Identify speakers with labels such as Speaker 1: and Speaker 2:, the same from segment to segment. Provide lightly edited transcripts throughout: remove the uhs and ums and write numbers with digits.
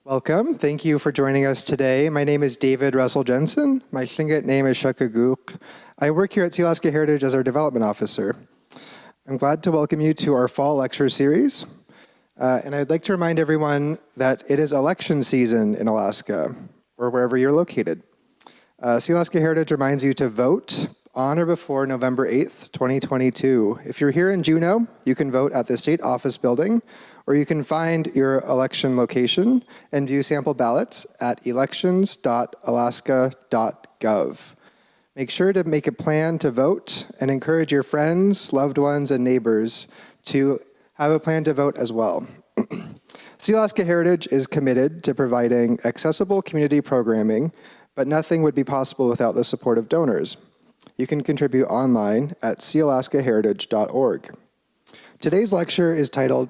Speaker 1: Welcome. Thank you for joining us today. My name is David Russell Jensen. My Tlingit name is Shakaguk. I work here at Sealaska Heritage as our development officer. I'm glad to welcome you to our fall lecture series. And I'd like to remind everyone that it is election season in Alaska, or wherever you're located. Sealaska Heritage reminds you to vote on or before November 8th, 2022. If you're here in Juneau, you can vote at the state office building, or you can find your election location and view sample ballots at elections.alaska.gov. Make sure to make a plan to vote and encourage your friends, loved ones, and neighbors to have a plan to vote as well. Sealaska Heritage is committed to providing accessible community programming, but nothing would be possible without the support of donors. You can contribute online at sealaskaheritage.org. Today's lecture is titled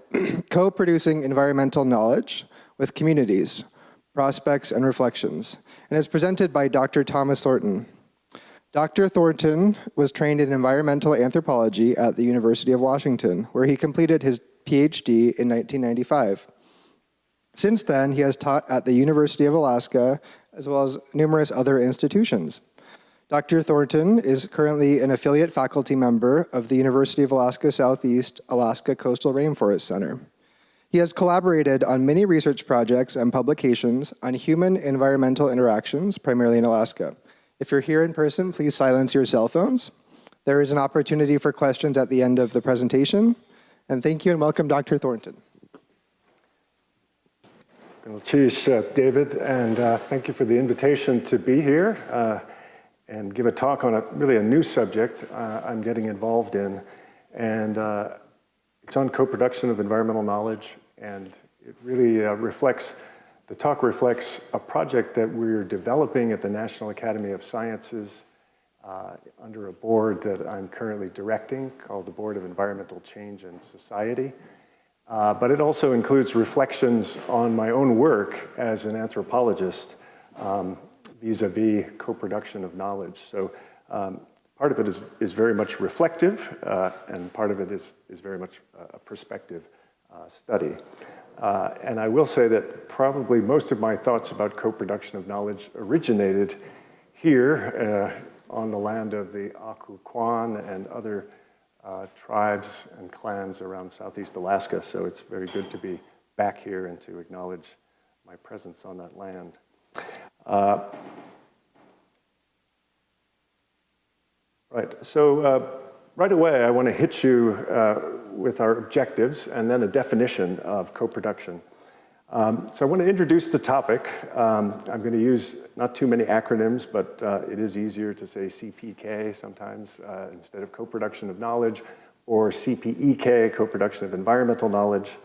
Speaker 1: Co-Producing Environmental Knowledge with Communities, Prospects and Reflections, and is presented by Dr. Thomas Thornton. Dr. Thornton was trained in environmental anthropology at the University of Washington, where he completed his PhD in 1995. Since then, he has taught at the University of Alaska, as well as numerous other institutions. Dr. Thornton is currently an affiliate faculty member of the University of Alaska Southeast Alaska Coastal Rainforest Center. He has collaborated on many research projects and publications on human environmental interactions, primarily in Alaska. If you're here in person, please silence your cell phones. There is an opportunity for questions at the end of the presentation. And thank you and welcome, Dr. Thornton.
Speaker 2: Well, geez, David, and thank you for the invitation to be here and give a talk on really a new subject I'm getting involved in. And it's on co-production of environmental knowledge, and it really the talk reflects a project that we're developing at the National Academy of Sciences under a board that I'm currently directing called the Board of Environmental Change and Society. But it also includes reflections on my own work as an anthropologist vis-a-vis co-production of knowledge. So part of it is very much reflective, and part of it is very much a perspective study. And I will say that probably most of my thoughts about co-production of knowledge originated here on the land of the Akuquan and other tribes and clans around Southeast Alaska. So it's very good to be back here and to acknowledge my presence on that land. Right, so right away I want to hit you with our objectives and then a definition of co-production. So I want to introduce the topic. I'm going to use not too many acronyms, but it is easier to say CPK sometimes instead of co-production of knowledge, or CPEK, co-production of environmental knowledge,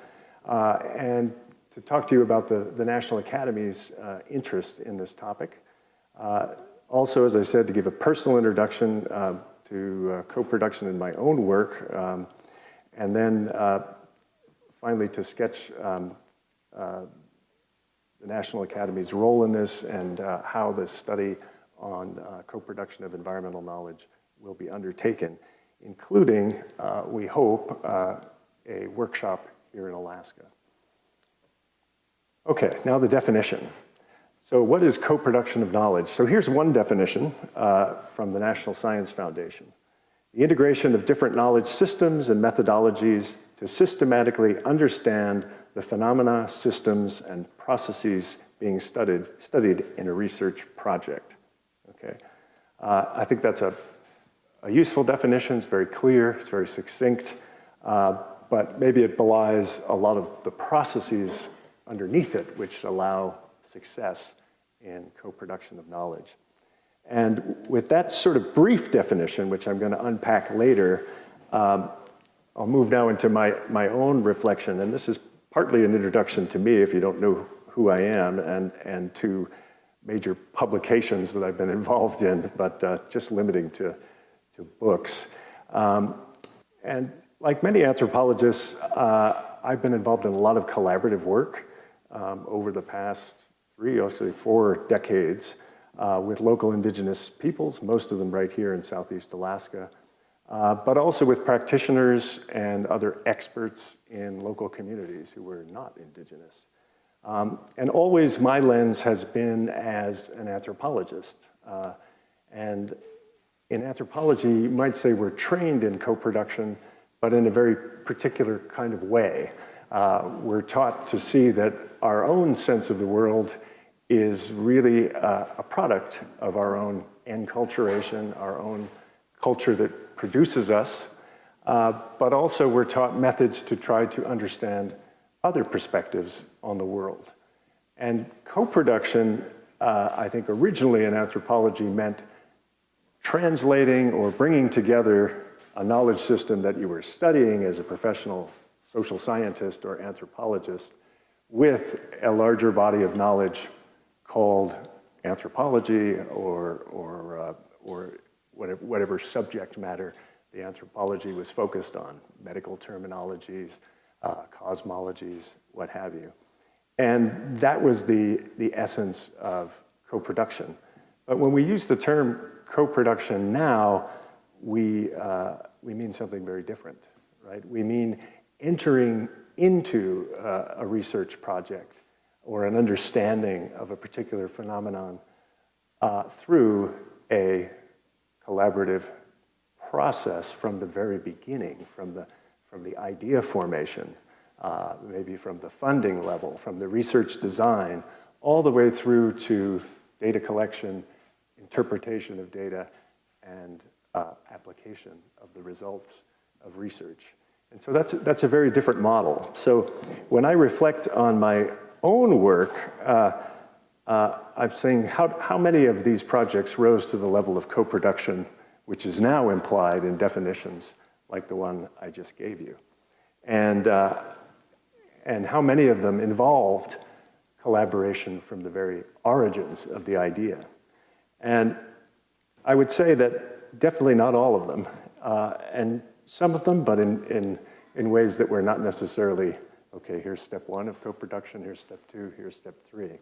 Speaker 2: and to talk to you about the National Academy's interest in this topic. Also, as I said, to give a personal introduction to co-production in my own work, and then finally to sketch the National Academy's role in this and how this study on co-production of environmental knowledge will be undertaken, including, we hope, a workshop here in Alaska. Okay, now the definition. So what is co-production of knowledge? So here's one definition from the National Science Foundation. The integration of different knowledge systems and methodologies to systematically understand the phenomena, systems, and processes being studied in a research project. Okay, I think that's a useful definition. It's very clear, it's very succinct, but maybe it belies a lot of the processes underneath it which allow success in co-production of knowledge. And with that sort of brief definition, which I'm going to unpack later, I'll move now into my own reflection, and this is partly an introduction to me if you don't know who I am, and to major publications that I've been involved in, but just limiting to books. And like many anthropologists, I've been involved in a lot of collaborative work over the past 4 decades with local Indigenous peoples, most of them right here in Southeast Alaska, but also with practitioners and other experts in local communities who were not Indigenous. And always my lens has been as an anthropologist. And in anthropology, you might say we're trained in co-production, but in a very particular kind of way. We're taught to see that our own sense of the world is really a product of our own enculturation, our own culture that produces us, but also we're taught methods to try to understand other perspectives on the world. And co-production, I think originally in anthropology meant translating or bringing together a knowledge system that you were studying as a professional social scientist or anthropologist with a larger body of knowledge called anthropology or whatever subject matter the anthropology was focused on, medical terminologies, cosmologies, what have you. And that was the essence of co-production. But when we use the term co-production now, we mean something very different, right? We mean entering into a research project or an understanding of a particular phenomenon through a collaborative process from the very beginning, from the idea formation, maybe from the funding level, from the research design, all the way through to data collection, interpretation of data, and application of the results of research. And so that's a very different model. So when I reflect on my own work, I'm saying how many of these projects rose to the level of co-production, which is now implied in definitions like the one I just gave you. And how many of them involved collaboration from the very origins of the idea. And I would say that definitely not all of them, and some of them, but in ways that were not necessarily, okay, here's step one of co-production, here's step two, here's step three.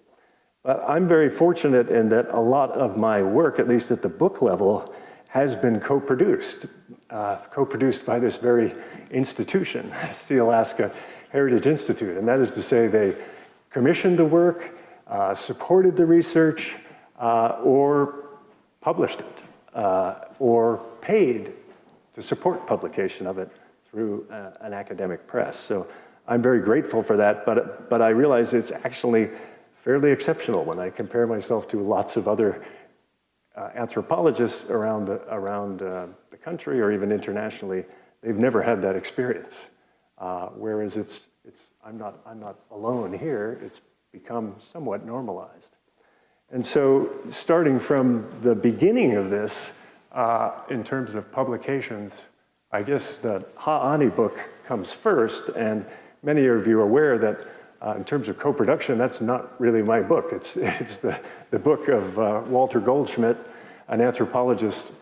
Speaker 2: But I'm very fortunate in that a lot of my work, at least at the book level, has been co-produced by this very institution, Sealaska Heritage Institute. And that is to say they commissioned the work, supported the research, or published it, or paid to support publication of it through an academic press. So I'm very grateful for that, but I realize it's actually fairly exceptional when I compare myself to lots of other anthropologists around the country or even internationally. They've never had that experience. Whereas I'm not alone here. It's become somewhat normalized. And so starting from the beginning of this, in terms of publications, I guess the Ha'ani book comes first, and many of you are aware that in terms of co-production, that's not really my book. It's the book of Walter Goldschmidt, an anthropologist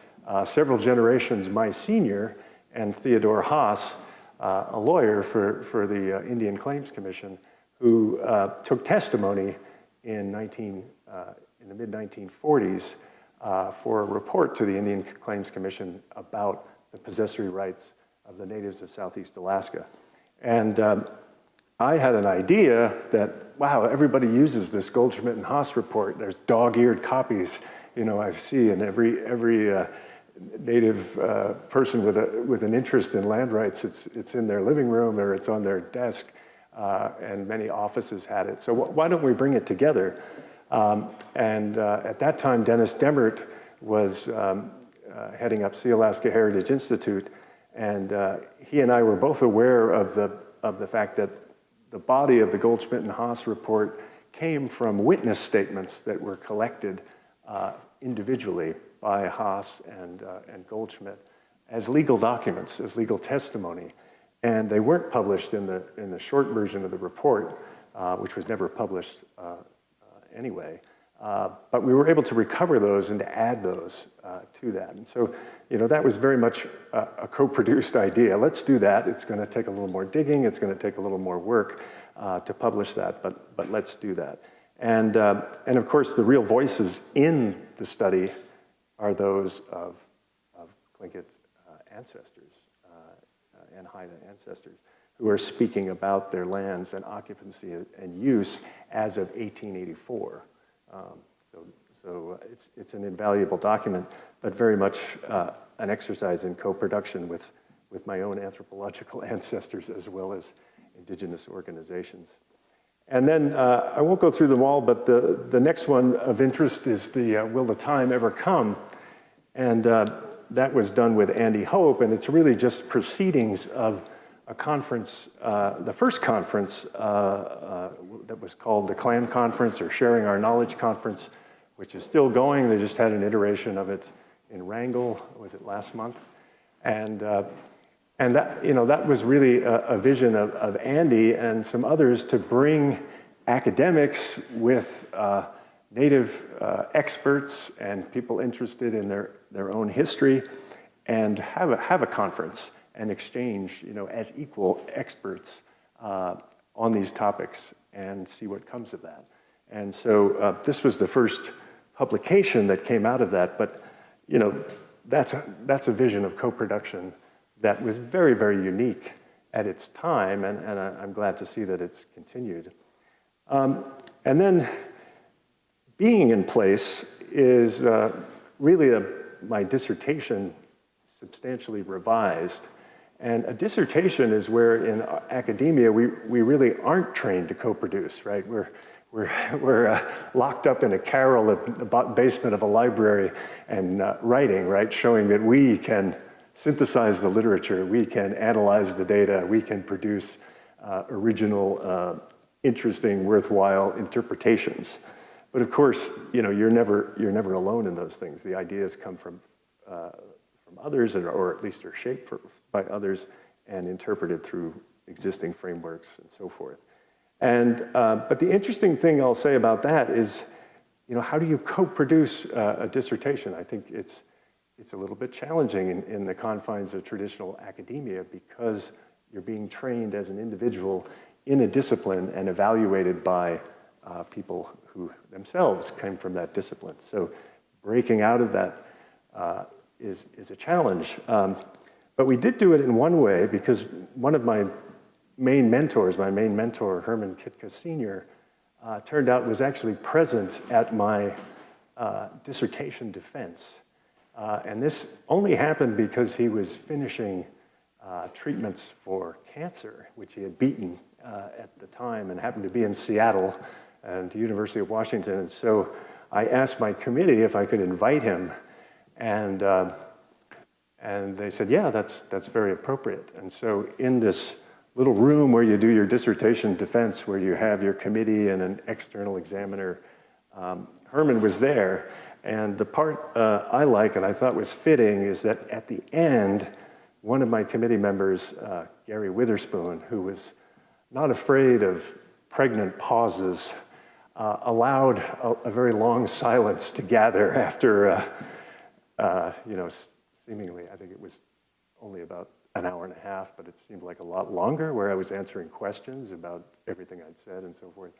Speaker 2: several generations my senior, and Theodore Haas, a lawyer for the Indian Claims Commission, who took testimony in the mid-1940s for a report to the Indian Claims Commission about the possessory rights of the natives of Southeast Alaska. And I had an idea that, wow, everybody uses this Goldschmidt and Haas report. There's dog-eared copies, I see in every native person with an interest in land rights. It's in their living room or it's on their desk, and many offices had it. So why don't we bring it together? At that time, Dennis Demert was heading up Sealaska Heritage Institute, and he and I were both aware of the fact that the body of the Goldschmidt and Haas report came from witness statements that were collected individually by Haas and Goldschmidt as legal documents, as legal testimony. And they weren't published in the short version of the report, which was never published anyway. But we were able to recover those and to add those to that. And so, that was very much a co-produced idea. Let's do that. It's going to take a little more digging. It's going to take a little more work to publish that, but let's do that. And of course, the real voices in the study are those of Tlinkit's ancestors and Haida ancestors. who are speaking about their lands and occupancy and use as of 1884. So it's an invaluable document, but very much an exercise in co-production with my own anthropological ancestors as well as indigenous organizations. And then I won't go through them all, but the next one of interest is the Will the Time Ever Come? And that was done with Andy Hope, and it's really just proceedings of a conference, the first conference that was called the Clan Conference or Sharing Our Knowledge Conference, which is still going. They just had an iteration of it in Wrangell, was it last month? And that, that was really a vision of Andy and some others to bring academics with Native experts and people interested in their own history and have a conference and exchange, as equal experts on these topics and see what comes of that. And so this was the first publication that came out of that, but that's a vision of co-production that was very, very unique at its time, and I'm glad to see that it's continued. And then being in place is really my dissertation substantially revised. And a dissertation is where in academia we really aren't trained to co-produce, right? We're locked up in a carrel at the basement of a library and writing, right? Showing that we can synthesize the literature, we can analyze the data, we can produce original, interesting, worthwhile interpretations. But of course, you're never alone in those things. The ideas come from others, or at least are shaped by others and interpreted through existing frameworks and so forth. And but the interesting thing I'll say about that is, how do you co-produce a dissertation? I think it's a little bit challenging in the confines of traditional academia because you're being trained as an individual in a discipline and evaluated by people who themselves came from that discipline. So breaking out of that is a challenge. But we did do it in one way because one of my main mentor, Herman Kitka Sr., turned out was actually present at my dissertation defense. And this only happened because he was finishing treatments for cancer, which he had beaten at the time and happened to be in Seattle and the University of Washington. And so I asked my committee if I could invite him, and they said, yeah, that's very appropriate. And so in this little room where you do your dissertation defense, where you have your committee and an external examiner, Herman was there. And the part I like and I thought was fitting is that at the end, one of my committee members, Gary Witherspoon, who was not afraid of pregnant pauses, allowed a very long silence to gather after, seemingly, I think it was only about an hour and a half, but it seemed like a lot longer, where I was answering questions about everything I'd said and so forth.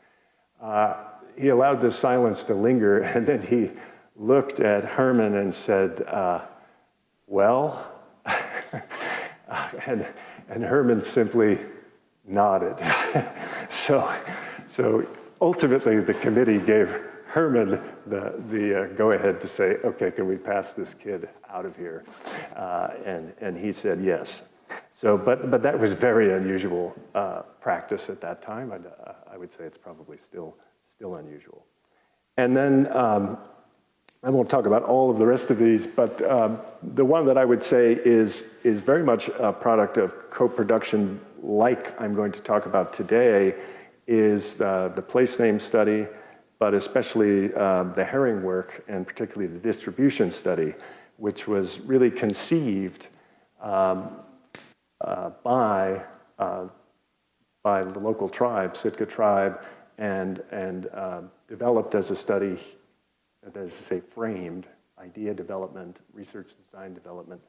Speaker 2: He allowed the silence to linger, and then he looked at Herman and said, well, and Herman simply nodded. So ultimately, the committee gave Herman the go-ahead to say, okay, can we pass this kid out of here? And he said yes. So, but that was very unusual practice at that time. I would say it's probably still unusual. And then I won't talk about all of the rest of these, but the one that I would say is very much a product of co-production, like I'm going to talk about today, is the place name study, but especially the herring work, and particularly the distribution study, which was really conceived by the local tribe, Sitka tribe, and developed as a study, that is to say, framed idea development, research design development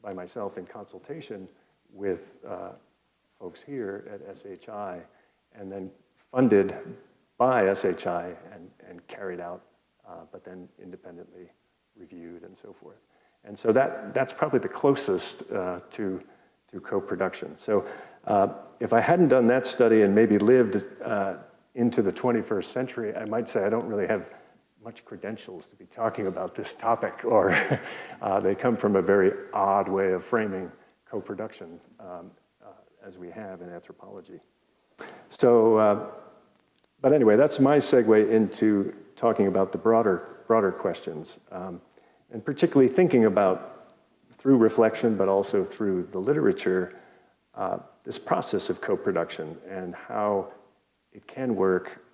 Speaker 2: by myself in consultation with folks here at SHI, and then funded by SHI and carried out, but then independently reviewed and so forth. And so that's probably the closest to co-production. So If I hadn't done that study and maybe lived into the 21st century, I might say I don't really have much credentials to be talking about this topic, or they come from a very odd way of framing co-production as we have in anthropology. So, but anyway, that's my segue into talking about the broader questions, and particularly thinking about, through reflection, but also through the literature, this process of co-production and how it can work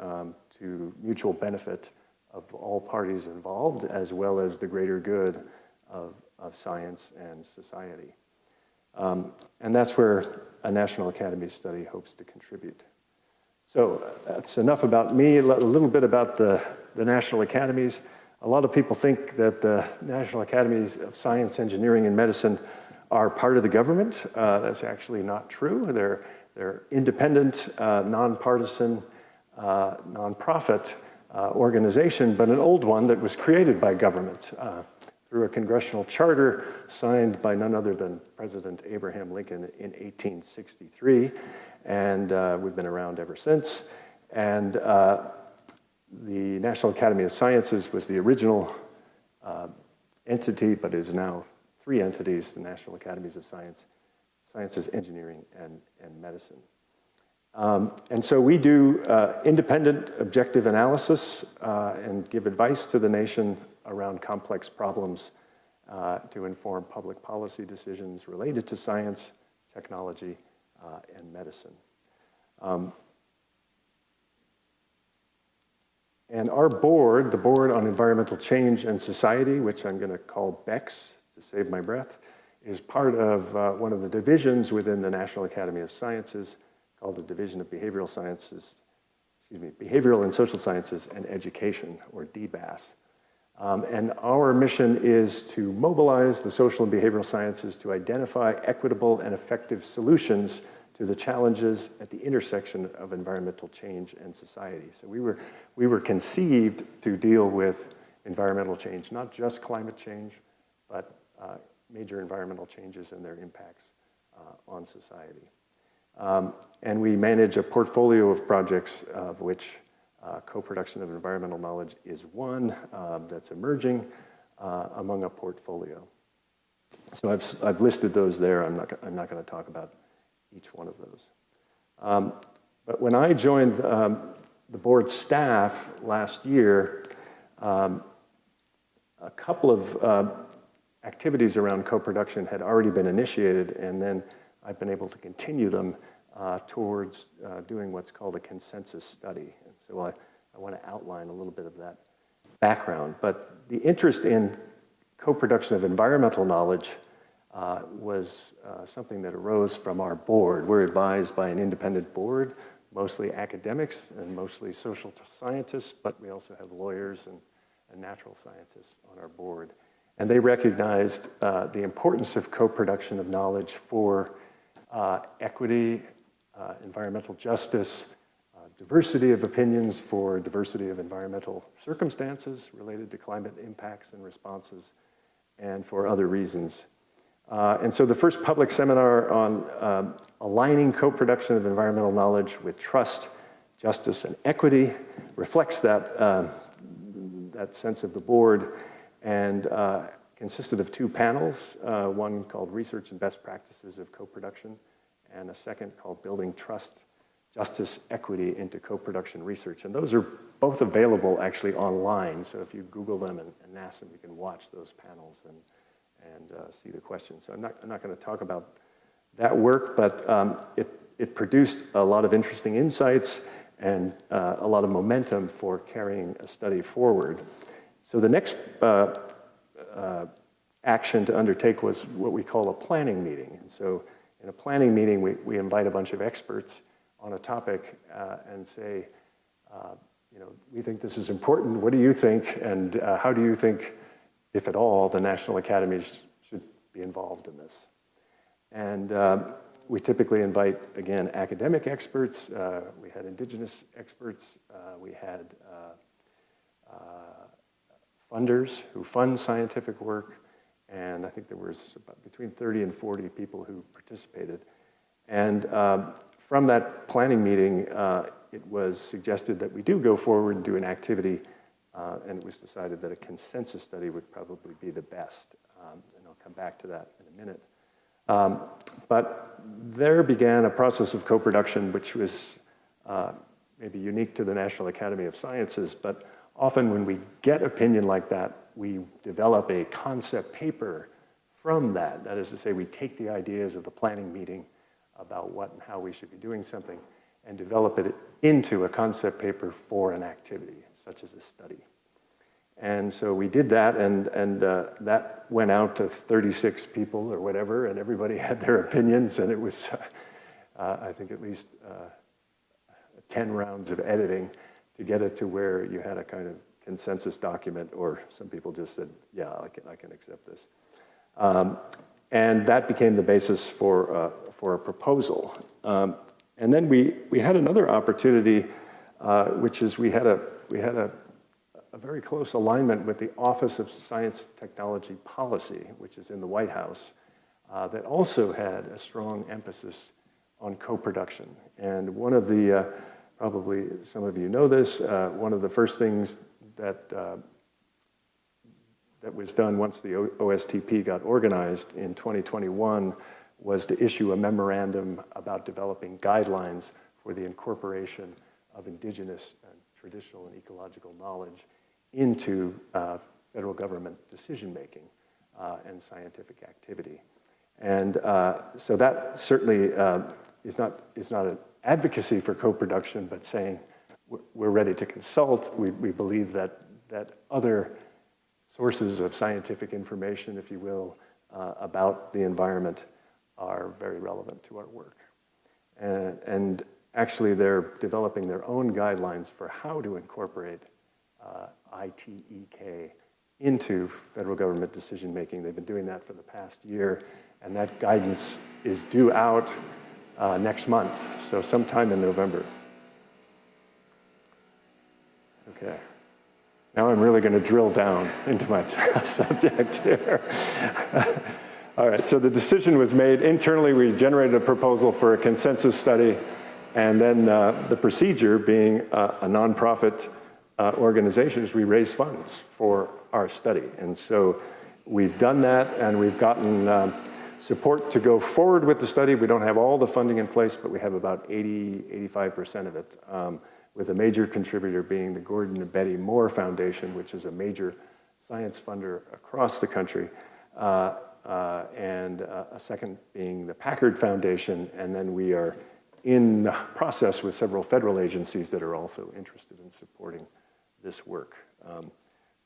Speaker 2: to mutual benefit of all parties involved, as well as the greater good of science and society. And that's where a National Academies study hopes to contribute. So that's enough about me, a little bit about the National Academies. A lot of people think that the National Academies of Science, Engineering, and Medicine are part of the government. That's actually not true. They're independent, nonpartisan, nonprofit organization, but an old one that was created by government through a congressional charter signed by none other than President Abraham Lincoln in 1863. And we've been around ever since. And the National Academy of Sciences was the original entity, but is now 3 entities: the National Academies of Sciences, Engineering, and Medicine. And so we do independent, objective analysis and give advice to the nation around complex problems to inform public policy decisions related to science, technology, and medicine. And our board, the Board on Environmental Change and Society, which I'm going to call BEX to save my breath, is part of one of the divisions within the National Academy of Sciences called the Division of Behavioral Sciences, Behavioral and Social Sciences and Education, or DBAS. And our mission is to mobilize the social and behavioral sciences to identify equitable and effective solutions to the challenges at the intersection of environmental change and society. So we were conceived to deal with environmental change, not just climate change, but major environmental changes and their impacts on society. And we manage a portfolio of projects, of which co-production of environmental knowledge is one that's emerging among a portfolio. So I've listed those there. I'm not going to talk about each one of those. But when I joined the board staff last year, a couple of activities around co-production had already been initiated, and then I've been able to continue them towards doing what's called a consensus study. And so I want to outline a little bit of that background. But the interest in co-production of environmental knowledge was something that arose from our board. We're advised by an independent board, mostly academics and mostly social scientists, but we also have lawyers and natural scientists on our board. And they recognized the importance of co-production of knowledge for equity, environmental justice, diversity of opinions for diversity of environmental circumstances related to climate impacts and responses, and for other reasons. And so the first public seminar on aligning co-production of environmental knowledge with trust, justice, and equity reflects that, that sense of the board, and consisted of 2 panels, one called Research and Best Practices of Co-Production, and a second called Building Trust, Justice, Equity into Co-Production Research. And those are both available actually online, so if you Google them and ask them, you can watch those panels and see the questions. So I'm not going to talk about that work, but it produced a lot of interesting insights and a lot of momentum for carrying a study forward. So the next action to undertake was what we call a planning meeting. And so in a planning meeting, we invite a bunch of experts on a topic and say, you know, we think this is important. What do you think? And how do you think, if at all, the National Academies should be involved in this? And we typically invite, again, academic experts. We had Indigenous experts. We had funders who fund scientific work. And I think there was about between 30 and 40 people who participated. And from that planning meeting, it was suggested that we do go forward and do an activity, and it was decided that a consensus study would probably be the best. And I'll come back to that in a minute. But there began a process of co-production, which was maybe unique to the National Academy of Sciences, but often when we get opinion like that, we develop a concept paper from that. That is to say, we take the ideas of the planning meeting about what and how we should be doing something and develop it into a concept paper for an activity, such as a study. And so we did that, and that went out to 36 people or whatever, and everybody had their opinions, and it was, I think, at least 10 rounds of editing to get it to where you had a kind of consensus document, or some people just said, yeah, I can accept this. And that became the basis for a proposal. And then we had another opportunity, which is we had a very close alignment with the Office of Science Technology Policy, which is in the White House, that also had a strong emphasis on co-production. And one of the, probably some of you know this, one of the first things that was done once the OSTP got organized in 2021 was to issue a memorandum about developing guidelines for the incorporation of indigenous and traditional and ecological knowledge into federal government decision-making and scientific activity. And so that certainly is not an advocacy for co-production, but saying we're ready to consult. We believe that other sources of scientific information, if you will, about the environment are very relevant to our work. And actually, they're developing their own guidelines for how to incorporate ITEK into federal government decision-making. They've been doing that for the past year, and that guidance is due out next month, so sometime in November. Okay. Now I'm really going to drill down into my subject here. All right, so the decision was made. Internally, we generated a proposal for a consensus study, and then the procedure, being a nonprofit organization, is we raise funds for our study. And so we've done that, and we've gotten support to go forward with the study. We don't have all the funding in place, but we have about 85% of it, with a major contributor being the Gordon and Betty Moore Foundation, which is a major science funder across the country, and a second being the Packard Foundation, and then we are in the process with several federal agencies that are also interested in supporting this work.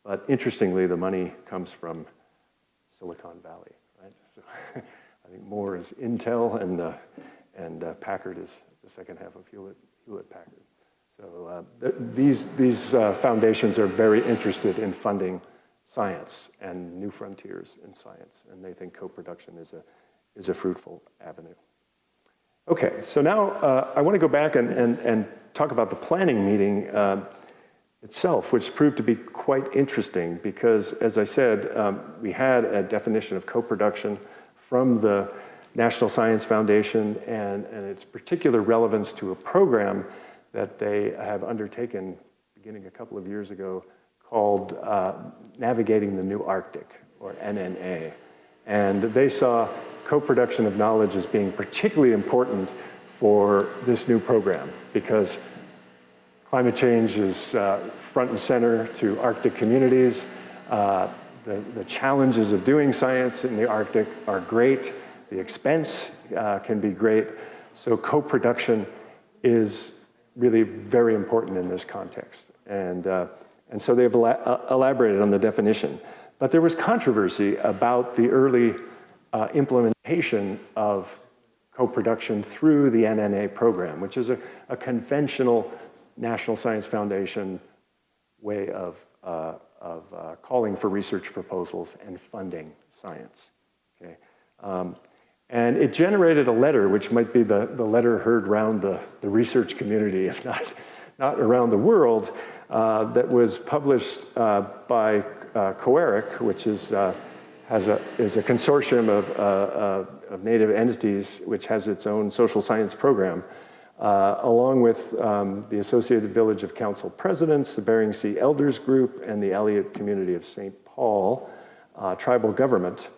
Speaker 2: But interestingly, the money comes from Silicon Valley, right? So I think Moore is Intel, and Packard is the second half of Hewlett Packard. So these foundations are very interested in funding science and new frontiers in science, and they think co-production is a fruitful avenue. Okay, so now I want to go back and talk about the planning meeting itself, which proved to be quite interesting because, as I said, we had a definition of co-production from the National Science Foundation and its particular relevance to a program that they have undertaken beginning a couple of years ago called Navigating the New Arctic, or NNA. And they saw co-production of knowledge as being particularly important for this new program because climate change is front and center to Arctic communities. The challenges of doing science in the Arctic are great. The expense can be great. So co-production is really very important in this context. And so they've elaborated on the definition. But there was controversy about the early implementation of co-production through the NNA program, which is a conventional National Science Foundation way of calling for research proposals and funding science. Okay? And it generated a letter, which might be the letter heard around the research community, if not around the world, that was published by COERIC, which is is a consortium of Native entities which has its own social science program, along with the Associated Village of Council Presidents, the Bering Sea Elders Group, and the Aleut Community of St. Paul tribal government.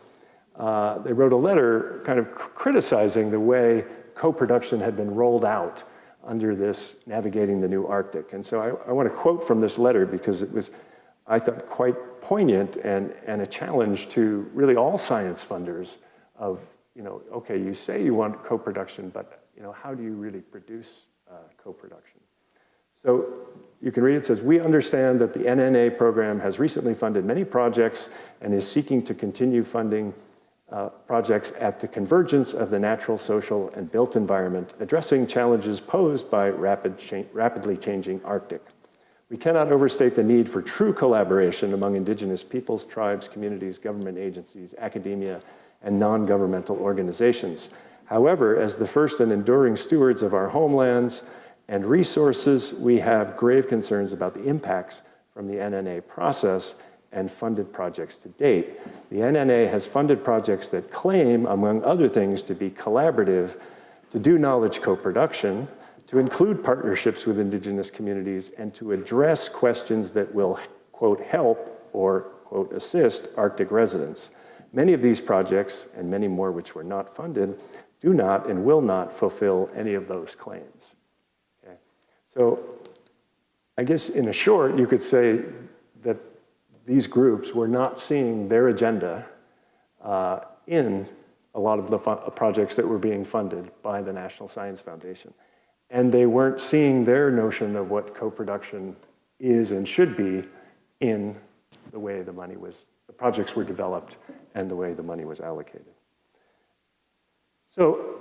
Speaker 2: They wrote a letter kind of criticizing the way co-production had been rolled out under this Navigating the New Arctic. And so I want to quote from this letter because it was, I thought, quite poignant and a challenge to really all science funders of, okay, you say you want co-production, but how do you really produce co-production? So you can read it says, we understand that the NNA program has recently funded many projects and is seeking to continue funding projects at the convergence of the natural, social, and built environment, addressing challenges posed by rapidly changing Arctic. We cannot overstate the need for true collaboration among Indigenous peoples, tribes, communities, government agencies, academia, and non-governmental organizations. However, as the first and enduring stewards of our homelands and resources, we have grave concerns about the impacts from the NNA process and funded projects to date. The NNA has funded projects that claim, among other things, to be collaborative, to do knowledge co-production, to include partnerships with Indigenous communities, and to address questions that will, quote, help or, quote, assist Arctic residents. Many of these projects, and many more which were not funded, do not and will not fulfill any of those claims. Okay? So I guess in a short, you could say that these groups were not seeing their agenda in a lot of the projects that were being funded by the National Science Foundation. And they weren't seeing their notion of what co-production is and should be in the way the projects were developed and the way the money was allocated. So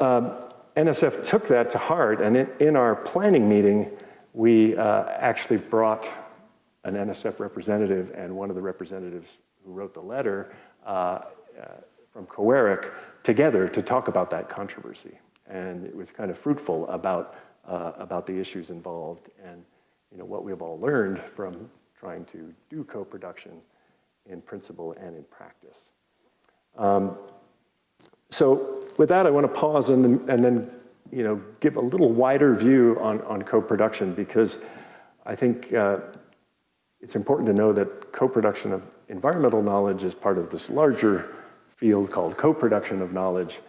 Speaker 2: NSF took that to heart, and in our planning meeting, we actually brought an NSF representative and one of the representatives who wrote the letter from Coeric together to talk about that controversy. And it was kind of fruitful about the issues involved and what we've all learned from trying to do co-production in principle and in practice. So with that, I want to pause and then give a little wider view on co-production, because I think it's important to know that co-production of environmental knowledge is part of this larger field called co-production of knowledge,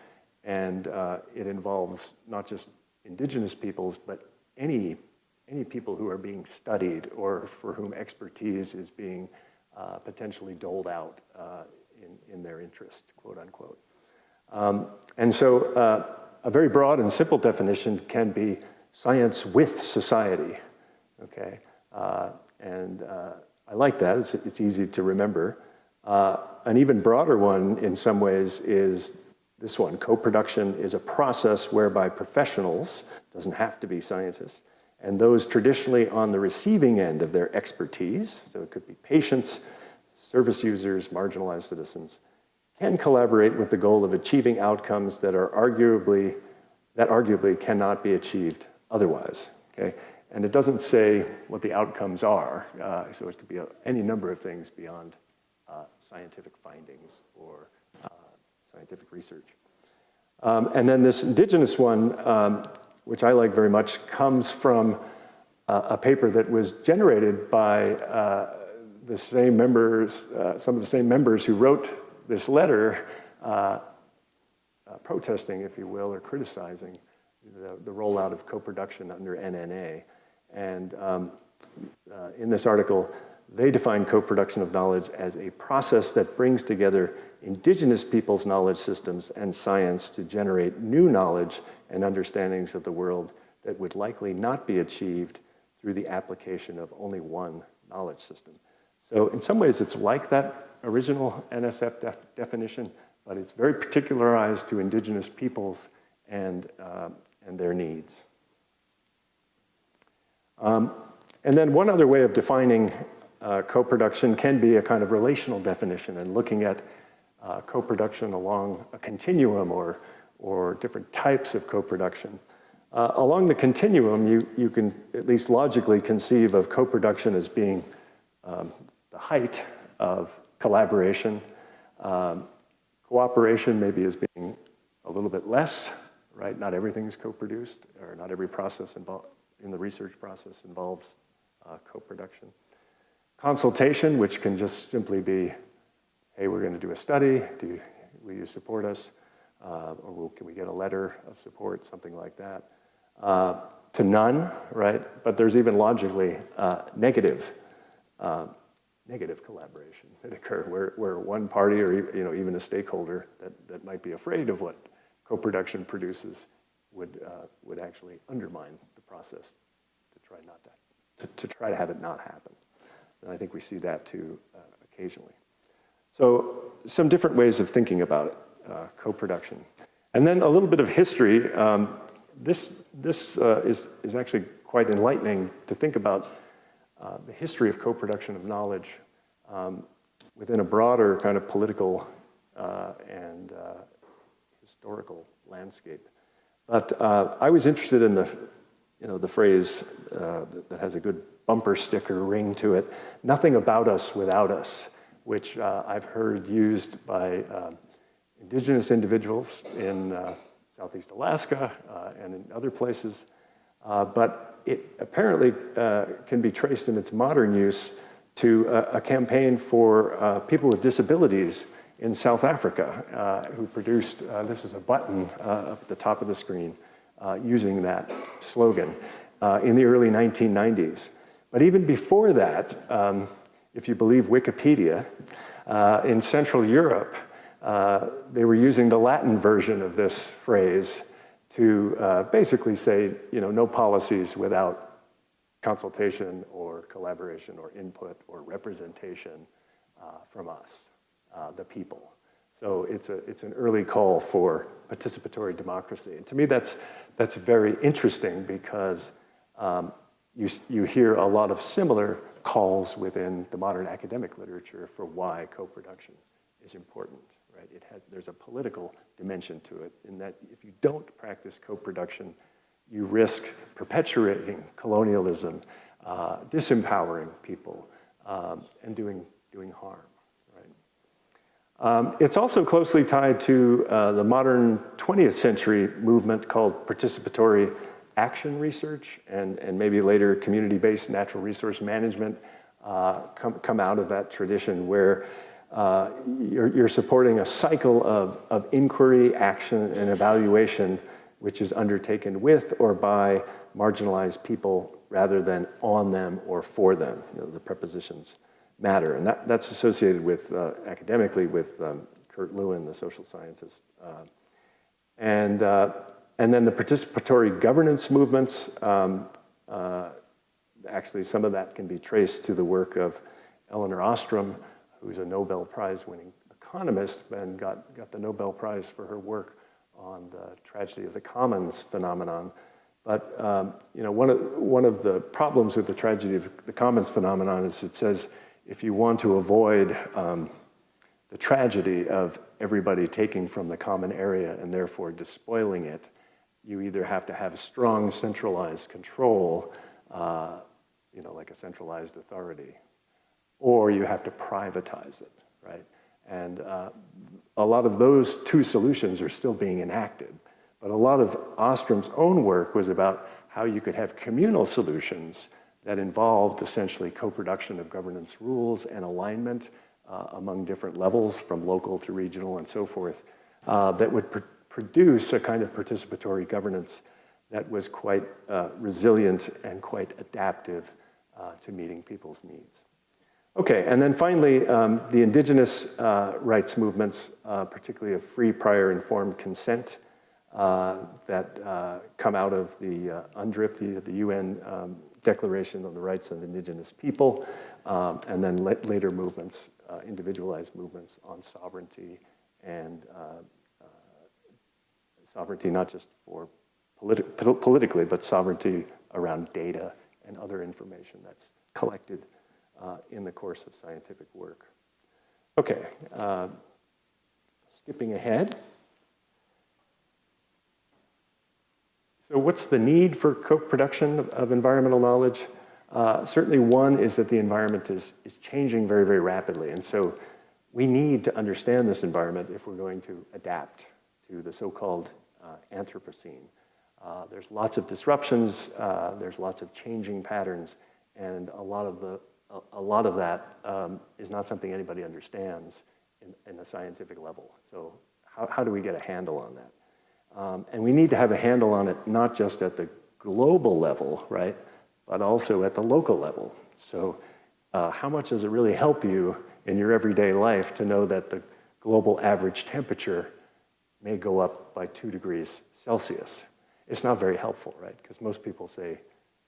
Speaker 2: and it involves not just Indigenous peoples, but any people who are being studied or for whom expertise is being potentially doled out in their interest, quote unquote. And so a very broad and simple definition can be science with society, okay? And I like that, it's easy to remember. An even broader one in some ways is this one. Co-production is a process whereby professionals, doesn't have to be scientists, and those traditionally on the receiving end of their expertise, so it could be patients, service users, marginalized citizens, can collaborate with the goal of achieving outcomes that arguably cannot be achieved otherwise, okay? And it doesn't say what the outcomes are, so it could be any number of things beyond scientific findings or scientific research. And then this Indigenous one, which I like very much, comes from a paper that was generated by the same members, some of the same members who wrote this letter, protesting, if you will, or criticizing the rollout of co-production under NNA. And in this article, they define co-production of knowledge as a process that brings together Indigenous peoples' knowledge systems and science to generate new knowledge and understandings of the world that would likely not be achieved through the application of only one knowledge system. So in some ways, it's like that original NSF definition, but it's very particularized to Indigenous peoples and their needs. And then one other way of defining co-production can be a kind of relational definition and looking at co-production along a continuum or different types of co-production. Along the continuum, you can at least logically conceive of co-production as being the height of collaboration, Cooperation maybe as being a little bit less, right? Not everything is co-produced, or not every process in the research process involves co-production. Consultation, which can just simply be, hey, we're going to do a study. Will you support us? Or can we get a letter of support, something like that? To none, right? But there's even logically negative collaboration that occur, where one party or even a stakeholder that might be afraid of what co-production produces would actually undermine the process to try to have it not happen. And I think we see that too occasionally. So some different ways of thinking about it, co-production. And then a little bit of history. This is actually quite enlightening to think about the history of co-production of knowledge within a broader kind of political and historical landscape. But I was interested in the phrase that has a good bumper sticker ring to it, "Nothing about us without us," which I've heard used by Indigenous individuals in Southeast Alaska and in other places. But it apparently can be traced in its modern use to a campaign for people with disabilities in South Africa who produced, this is a button up at the top of the screen, using that slogan in the early 1990s. But even before that, if you believe Wikipedia, in Central Europe, they were using the Latin version of this phrase to basically say, no policies without consultation or collaboration or input or representation from us, the people. So it's an early call for participatory democracy. And to me, that's very interesting because you hear a lot of similar calls within the modern academic literature for why co-production is important, right? There's a political dimension to it in that if you don't practice co-production, you risk perpetuating colonialism, disempowering people, and doing harm, right? It's also closely tied to the modern 20th century movement called participatory action research, and maybe later community-based natural resource management come out of that tradition where you're supporting a cycle of inquiry, action, and evaluation which is undertaken with or by marginalized people rather than on them or for them. The prepositions matter. And that's associated with, academically, with Kurt Lewin, the social scientist. And then the participatory governance movements, actually some of that can be traced to the work of Elinor Ostrom, who's a Nobel Prize-winning economist and got the Nobel Prize for her work on the tragedy of the commons phenomenon. But one of the problems with the tragedy of the commons phenomenon is it says if you want to avoid the tragedy of everybody taking from the common area and therefore despoiling it, you either have to have strong centralized control, like a centralized authority, or you have to privatize it, right? And a lot of those two solutions are still being enacted. But a lot of Ostrom's own work was about how you could have communal solutions that involved essentially co-production of governance rules and alignment among different levels, from local to regional and so forth, that would produce a kind of participatory governance that was quite resilient and quite adaptive to meeting people's needs. Okay, and then finally, the indigenous rights movements, particularly of free, prior, informed consent, that come out of the UNDRIP, the UN Declaration on the Rights of Indigenous People, and then later movements, individualized movements on sovereignty and sovereignty not just for politically, but sovereignty around data and other information that's collected in the course of scientific work. Okay, skipping ahead. So what's the need for co-production of environmental knowledge? Certainly one is that the environment is changing very, very rapidly. And so we need to understand this environment if we're going to adapt to the so-called Anthropocene. There's lots of disruptions, there's lots of changing patterns, and a lot of that is not something anybody understands in a scientific level. So how do we get a handle on that? And we need to have a handle on it not just at the global level, right, but also at the local level. So how much does it really help you in your everyday life to know that the global average temperature may go up by 2 degrees Celsius? It's not very helpful, right? Because most people say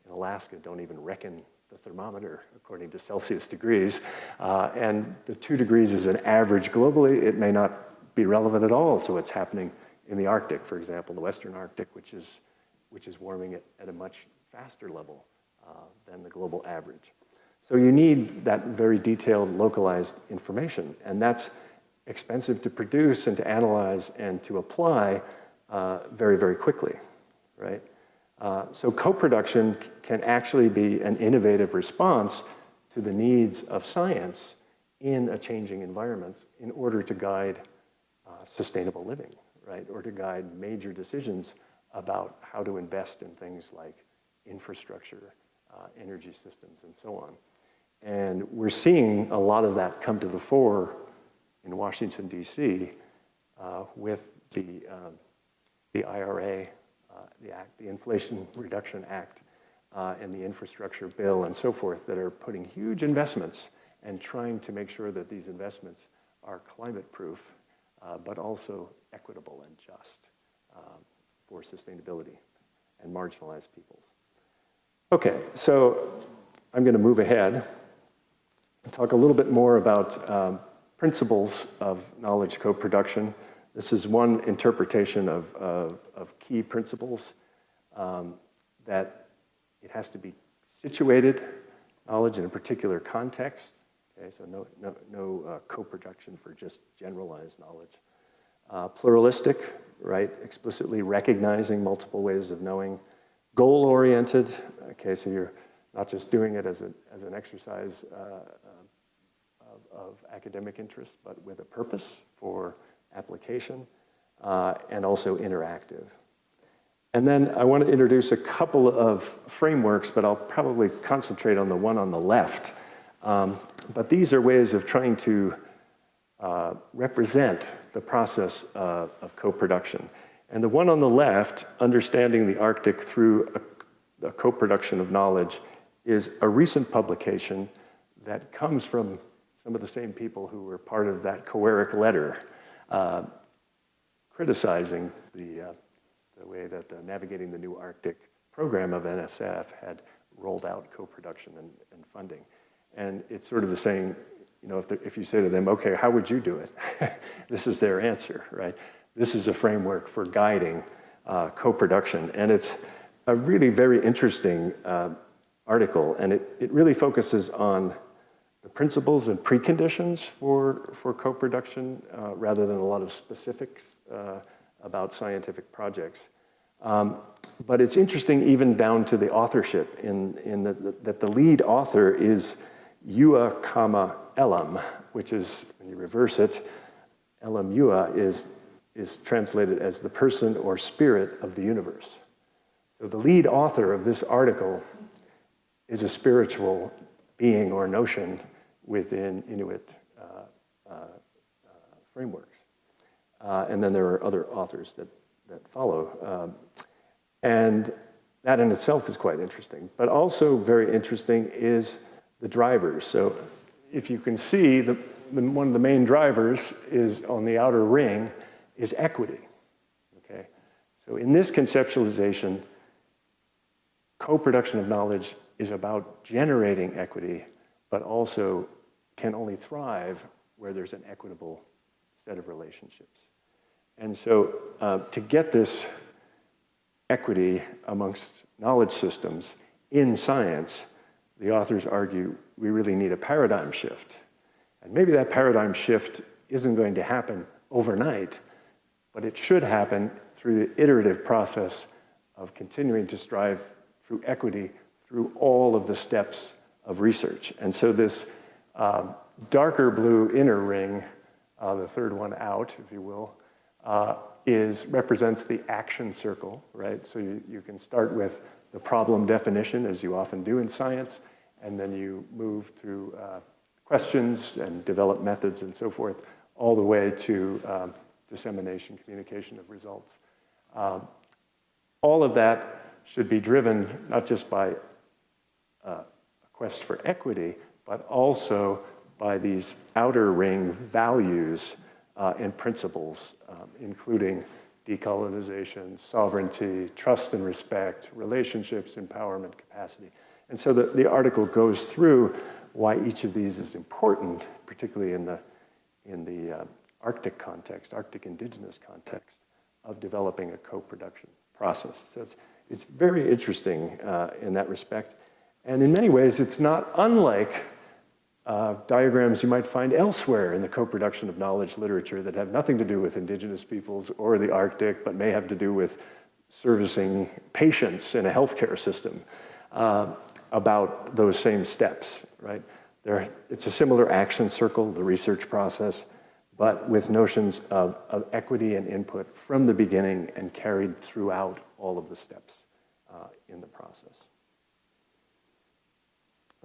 Speaker 2: in Alaska don't even reckon the thermometer according to Celsius degrees. And the 2 degrees is an average globally. It may not be relevant at all to what's happening in the Arctic, for example, the Western Arctic, which is warming at a much faster level than the global average. So you need that very detailed, localized information. And that's expensive to produce and to analyze and to apply very, very quickly, right? So co-production can actually be an innovative response to the needs of science in a changing environment in order to guide sustainable living, right? Or to guide major decisions about how to invest in things like infrastructure, energy systems, and so on. And we're seeing a lot of that come to the fore in Washington, D.C. With the IRA, the Inflation Reduction Act, and the infrastructure bill and so forth that are putting huge investments and trying to make sure that these investments are climate-proof, but also equitable and just for sustainability and marginalized peoples. Okay, so I'm going to move ahead and talk a little bit more about principles of knowledge co-production. This is one interpretation of key principles, that it has to be situated knowledge in a particular context. Okay, so no co-production for just generalized knowledge. Pluralistic, right? Explicitly recognizing multiple ways of knowing. Goal-oriented. Okay, so you're not just doing it as an exercise of academic interest, but with a purpose for application, and also interactive. And then I want to introduce a couple of frameworks, but I'll probably concentrate on the one on the left. But these are ways of trying to represent the process of co-production. And the one on the left, understanding the Arctic through a co-production of knowledge, is a recent publication that comes from some of the same people who were part of that Coeric letter criticizing the way that the Navigating the New Arctic program of NSF had rolled out co-production and funding. And it's sort of the saying, you know, if you say to them, okay, how would you do it? This is their answer, right? This is a framework for guiding co-production. And it's a really very interesting article, and it really focuses on the principles and preconditions for co-production rather than a lot of specifics about scientific projects. But it's interesting even down to the authorship in that the lead author is Ua, Elam, which is, when you reverse it, Elam Ua is translated as the person or spirit of the universe. So the lead author of this article is a spiritual being or notion within Inuit frameworks. And then there are other authors that follow. And that in itself is quite interesting. But also very interesting is the drivers. So if you can see, one of the main drivers is on the outer ring is equity. Okay? So in this conceptualization, co-production of knowledge is about generating equity, but also can only thrive where there's an equitable set of relationships. And so to get this equity amongst knowledge systems in science, the authors argue we really need a paradigm shift. And maybe that paradigm shift isn't going to happen overnight, but it should happen through the iterative process of continuing to strive through equity through all of the steps of research. And so this Darker blue inner ring, the third one out, if you will, represents the action circle, right? So you can start with the problem definition, as you often do in science, and then you move through questions and develop methods and so forth, all the way to dissemination, communication of results. All of that should be driven not just by a quest for equity, but also by these outer ring values and principles, including decolonization, sovereignty, trust and respect, relationships, empowerment, capacity. And so the article goes through why each of these is important, particularly in the Arctic context, Arctic indigenous context of developing a co-production process. So it's very interesting in that respect. And in many ways, it's not unlike diagrams you might find elsewhere in the co-production of knowledge literature that have nothing to do with indigenous peoples or the Arctic, but may have to do with servicing patients in a healthcare system about those same steps, right? It's a similar action circle, the research process, but with notions of equity and input from the beginning and carried throughout all of the steps in the process.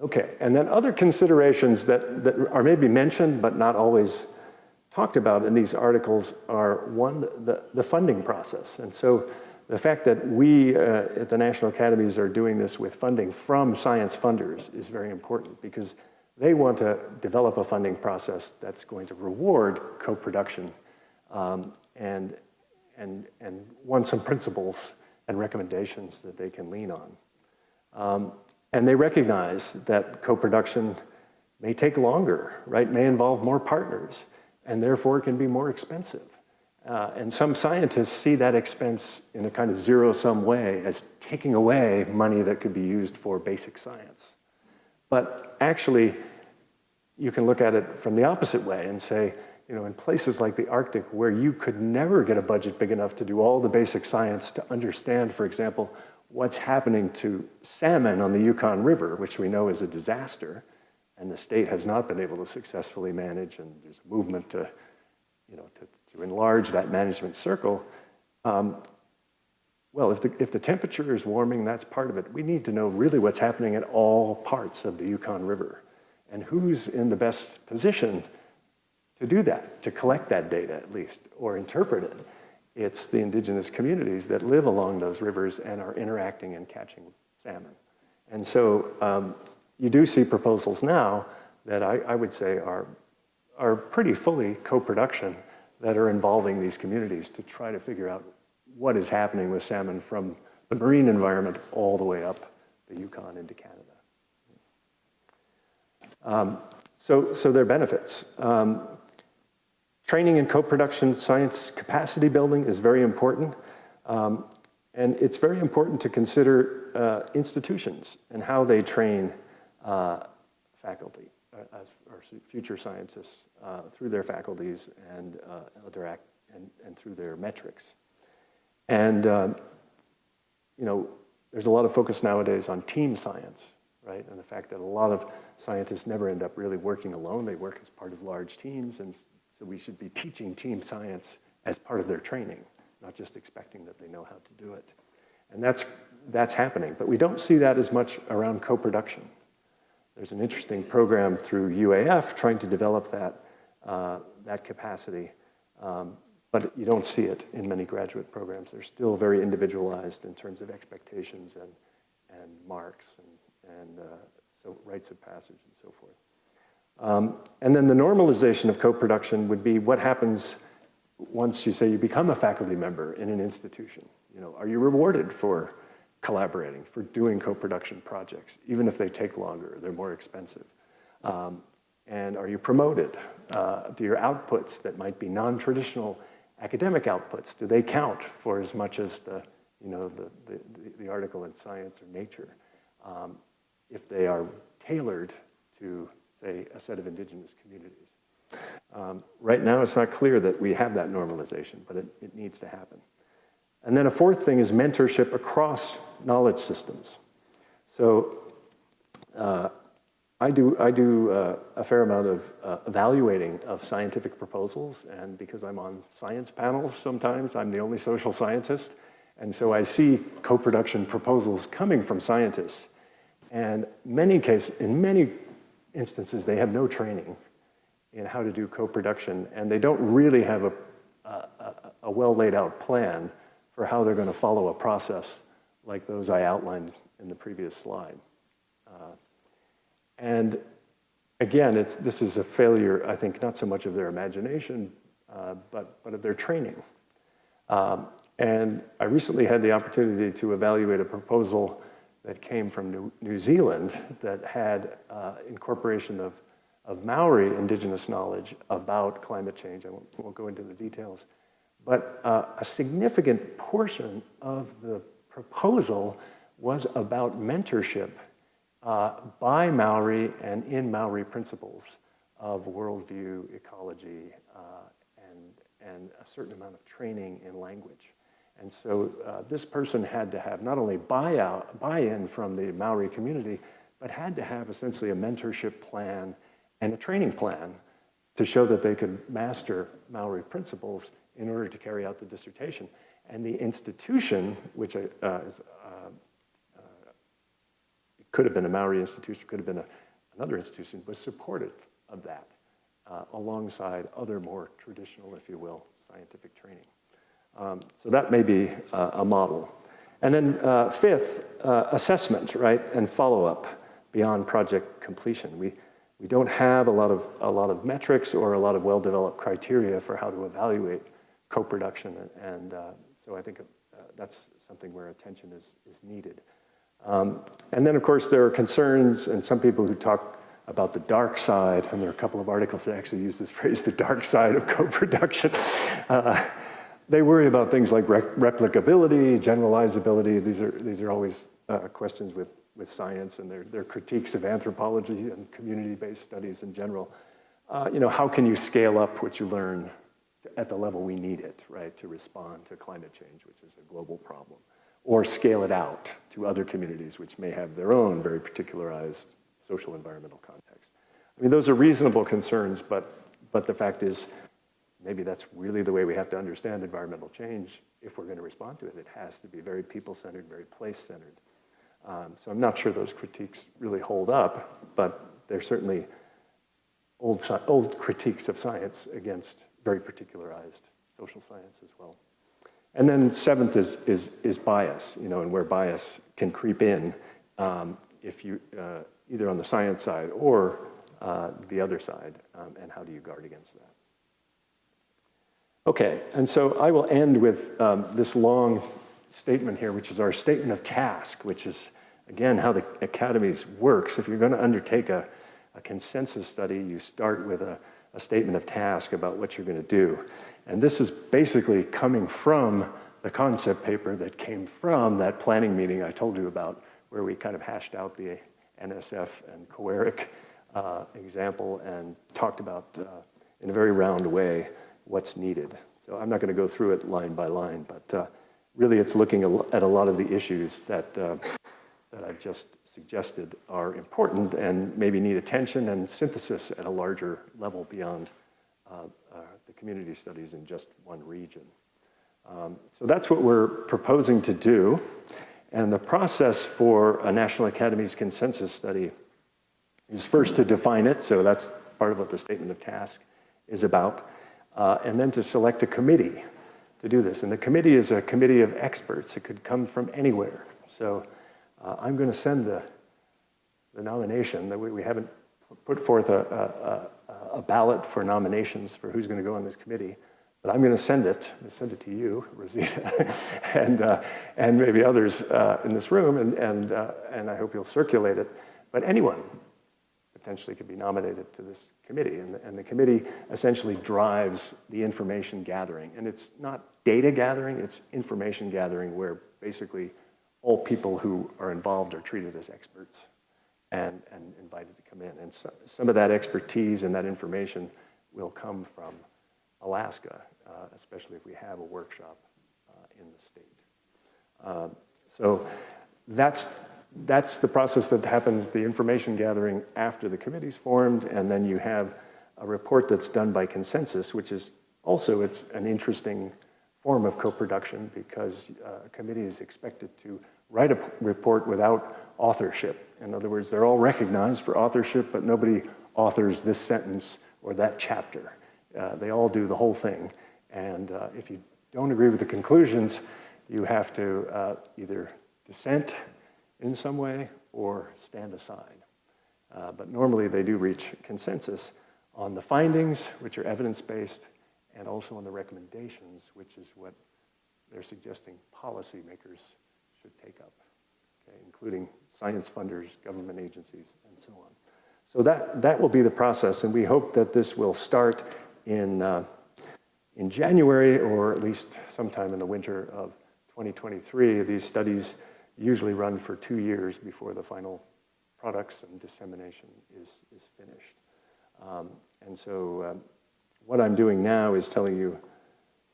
Speaker 2: Okay, and then other considerations that are maybe mentioned but not always talked about in these articles are, one, the funding process. And so the fact that we at the National Academies are doing this with funding from science funders is very important, because they want to develop a funding process that's going to reward co-production and want some principles and recommendations that they can lean on. And they recognize that co-production may take longer, right? May involve more partners, and therefore can be more expensive. And some scientists see that expense in a kind of zero-sum way as taking away money that could be used for basic science. But actually, you can look at it from the opposite way and say, you know, in places like the Arctic, where you could never get a budget big enough to do all the basic science to understand, for example, what's happening to salmon on the Yukon River, which we know is a disaster, and the state has not been able to successfully manage, and there's a movement to, you know, to enlarge that management circle. Well, if the temperature is warming, that's part of it. We need to know really what's happening at all parts of the Yukon River, and who's in the best position to do that, to collect that data at least, or interpret it. It's the indigenous communities that live along those rivers and are interacting and catching salmon. And so you do see proposals now that I would say are pretty fully co-production that are involving these communities to try to figure out what is happening with salmon from the marine environment all the way up the Yukon into Canada. So there are benefits. Training and co-production science capacity building is very important. And it's very important to consider institutions and how they train faculty or future scientists through their faculties and interact and through their metrics. And you know, there's a lot of focus nowadays on team science, right? And the fact that a lot of scientists never end up really working alone. They work as part of large teams, and so we should be teaching team science as part of their training, not just expecting that they know how to do it. And that's happening, but we don't see that as much around co-production. There's an interesting program through UAF trying to develop that capacity, but you don't see it in many graduate programs. They're still very individualized in terms of expectations and marks and so rites of passage and so forth. And then the normalization of co-production would be what happens once you say you become a faculty member in an institution. You know, are you rewarded for collaborating, for doing co-production projects, even if they take longer, they're more expensive? And are you promoted? Do your outputs that might be non-traditional academic outputs, do they count for as much as the article in Science or Nature? If they are tailored to, say, a set of indigenous communities. Right now, it's not clear that we have that normalization, but it needs to happen. And then a fourth thing is mentorship across knowledge systems. So I do a fair amount of evaluating of scientific proposals, and because I'm on science panels sometimes, I'm the only social scientist, and so I see co-production proposals coming from scientists. And in many instances, they have no training in how to do co-production, and they don't really have a well laid out plan for how they're going to follow a process like those I outlined in the previous slide. And again, this is a failure, I think, not so much of their imagination, but of their training. And I recently had the opportunity to evaluate a proposal that came from New Zealand that had incorporation of Maori indigenous knowledge about climate change. I won't go into the details. But a significant portion of the proposal was about mentorship by Maori and in Maori principles of worldview, ecology, and a certain amount of training in language. And so this person had to have not only buy-in from the Maori community, but had to have essentially a mentorship plan and a training plan to show that they could master Maori principles in order to carry out the dissertation. And the institution, which could have been a Maori institution, could have been another institution, was supportive of that, alongside other more traditional, if you will, scientific training. So that may be a model. And then fifth, assessment, right, and follow-up beyond project completion. We don't have a lot of metrics or a lot of well-developed criteria for how to evaluate co-production, and so I think that's something where attention is needed. And then, of course, there are concerns, and some people who talk about the dark side, and there are a couple of articles that actually use this phrase, the dark side of co-production. They worry about things like replicability, generalizability. These are always questions with science, and they're critiques of anthropology and community-based studies in general. How can you scale up what you learn at the level we need it, right, to respond to climate change, which is a global problem, or scale it out to other communities which may have their own very particularized social environmental context. I mean, those are reasonable concerns, but the fact is, maybe that's really the way we have to understand environmental change. If we're going to respond to it, it has to be very people-centered, very place-centered. So I'm not sure those critiques really hold up, but they're certainly old critiques of science against very particularized social science as well. And then seventh is bias, and where bias can creep in if you, either on the science side or the other side, and how do you guard against that? Okay, and so I will end with this long statement here, which is our statement of task, which is, again, how the academies works. If you're going to undertake a consensus study, you start with a statement of task about what you're going to do. And this is basically coming from the concept paper that came from that planning meeting I told you about, where we kind of hashed out the NSF and COERIC example and talked about, in a very round way, what's needed. So I'm not going to go through it line by line, but really it's looking at a lot of the issues that I've just suggested are important and maybe need attention and synthesis at a larger level beyond the community studies in just one region. So that's what we're proposing to do. And the process for a National Academies consensus study is first to define it, so that's part of what the statement of task is about, and then to select a committee to do this. And the committee is a committee of experts. It could come from anywhere. So I'm going to send the nomination. That we haven't put forth a ballot for nominations for who's going to go on this committee, but I'm going to send it. I'm going to send it to you, Rosita, and maybe others in this room, and I hope you'll circulate it. But anyone potentially could be nominated to this committee, and the committee essentially drives the information gathering. And it's not data gathering, it's information gathering, where basically all people who are involved are treated as experts and invited to come in. And so, some of that expertise and that information will come from Alaska, especially if we have a workshop in the state. So that's that's the process that happens, the information gathering after the committee's formed, and then you have a report that's done by consensus, which is also, it's an interesting form of co-production because a committee is expected to write a report without authorship. In other words, they're all recognized for authorship, but nobody authors this sentence or that chapter. They all do the whole thing. And if you don't agree with the conclusions, you have to either dissent in some way or stand aside. But normally they do reach consensus on the findings, which are evidence-based, and also on the recommendations, which is what they're suggesting policymakers should take up, okay, including science funders, government agencies, and so on. So that will be the process, and we hope that this will start in January, or at least sometime in the winter of 2023. These studies usually run for 2 years before the final products and dissemination is finished. And so what I'm doing now is telling you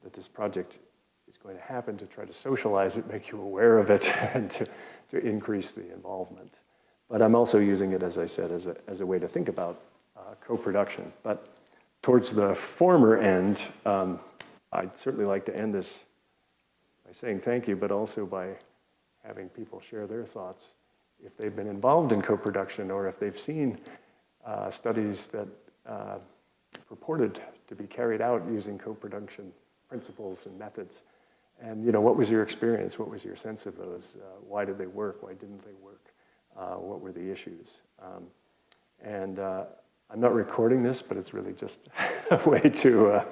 Speaker 2: that this project is going to happen to try to socialize it, make you aware of it, and to increase the involvement. But I'm also using it, as I said, as a way to think about co-production. But towards the former end, I'd certainly like to end this by saying thank you, but also by having people share their thoughts if they've been involved in co-production or if they've seen studies that purported to be carried out using co-production principles and methods. And what was your experience? What was your sense of those? Why did they work? Why didn't they work? What were the issues? I'm not recording this, but it's really just a way to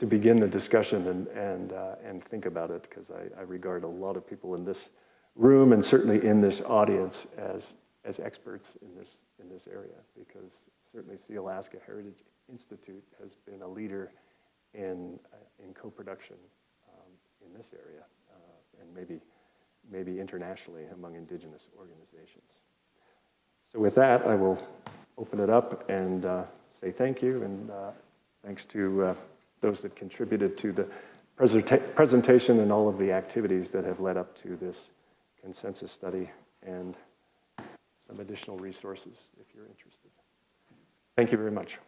Speaker 2: begin the discussion and think about it, because I regard a lot of people in this room and certainly in this audience as experts in this area, because certainly Sealaska Heritage Institute has been a leader in co-production in this area, and maybe internationally among Indigenous organizations. So with that, I will open it up and say thank you, and thanks to those that contributed to the presentation and all of the activities that have led up to this consensus study, and some additional resources if you're interested. Thank you very much.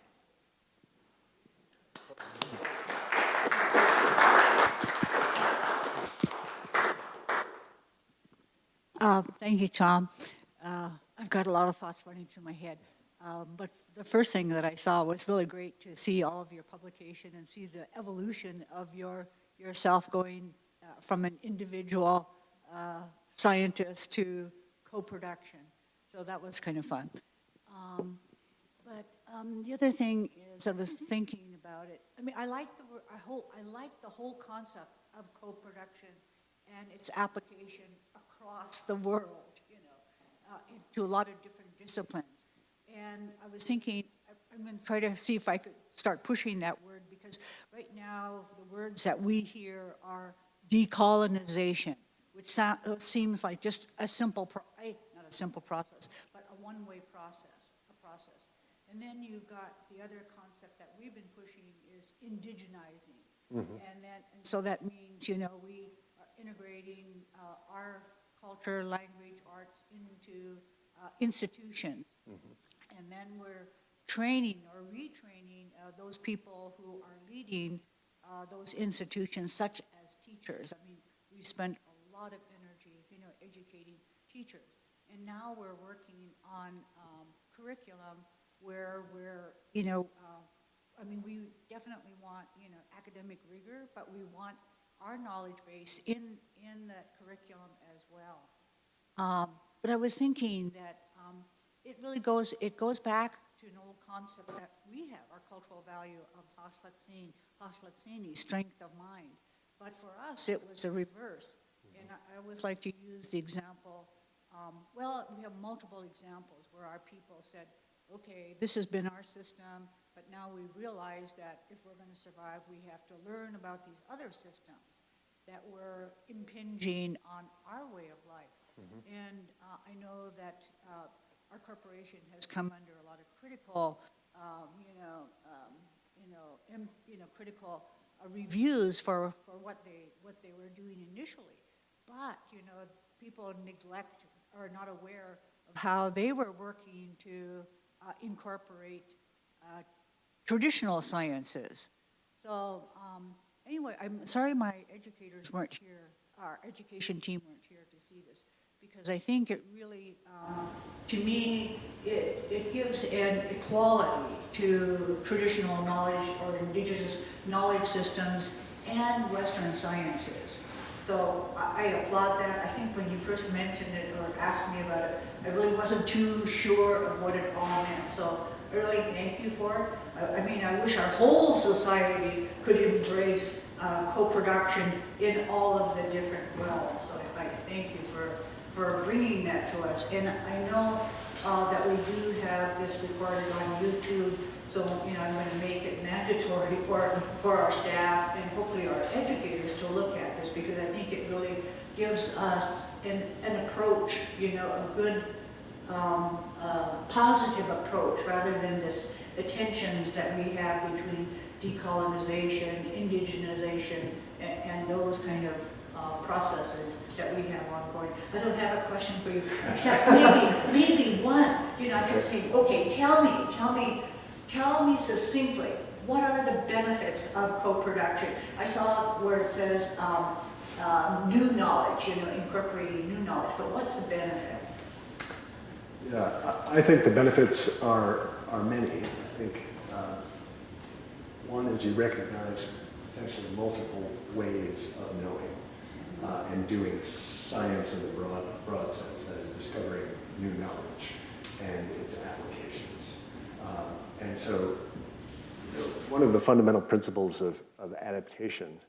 Speaker 3: Thank you, Tom. I've got a lot of thoughts running through my head. But the first thing that I saw was really great to see all of your publication and see the evolution of yourself going from an individual scientist to co-production. So that was kind of fun. But the other thing is, I was thinking about it. I mean, I like the whole concept of co-production and its application across the world, to a lot of different disciplines. And I was thinking, I'm going to try to see if I could start pushing that word, because right now the words that we hear are decolonization, which seems like just a simple, not a simple process, but a one-way process, And then you've got the other concept that we've been pushing is indigenizing. Mm-hmm. And so that means, we are integrating our culture, language, arts into institutions. Mm-hmm. And then we're training or retraining those people who are leading those institutions, such as teachers. I mean, we spent a lot of energy, educating teachers. And now we're working on curriculum where we're, we definitely want, academic rigor, but we want our knowledge base in that curriculum as well. But I was thinking that it goes back to an old concept that we have, our cultural value of Haslatsini, strength of mind. But for us, it was a reverse. And I always like to use the example, we have multiple examples where our people said, okay, this has been our system, but now we realize that if we're going to survive, we have to learn about these other systems that were impinging on our way of life. Mm-hmm. And I know that our corporation has come under a lot of critical, critical reviews for what they were doing initially. But people neglect are not aware of how they were working to incorporate traditional sciences. So anyway, I'm sorry my educators weren't here, our education team weren't here to see this, because I think it really, to me, it gives an equality to traditional knowledge or indigenous knowledge systems and Western sciences. So I applaud that. I think when you first mentioned it or asked me about it, I really wasn't too sure of what it all meant. So I really thank you for it. I mean, I wish our whole society could embrace co-production in all of the different realms. So I thank you for bringing that to us. And I know that we do have this recorded on YouTube, so I'm going to make it mandatory for our staff and hopefully our educators to look at this, because I think it really gives us an approach, a good positive approach, rather than the tensions that we have between decolonization, indigenization, and those kind of processes that we have ongoing. I don't have a question for you, except maybe one. I kept saying, okay, tell me succinctly, what are the benefits of co-production? I saw where it says new knowledge, incorporating new knowledge, but what's the benefit?
Speaker 2: Yeah, I think the benefits are many. I think one is you recognize potentially multiple ways of knowing and doing science in the broad sense, that is discovering new knowledge and its applications. And so one of the fundamental principles of adaptation,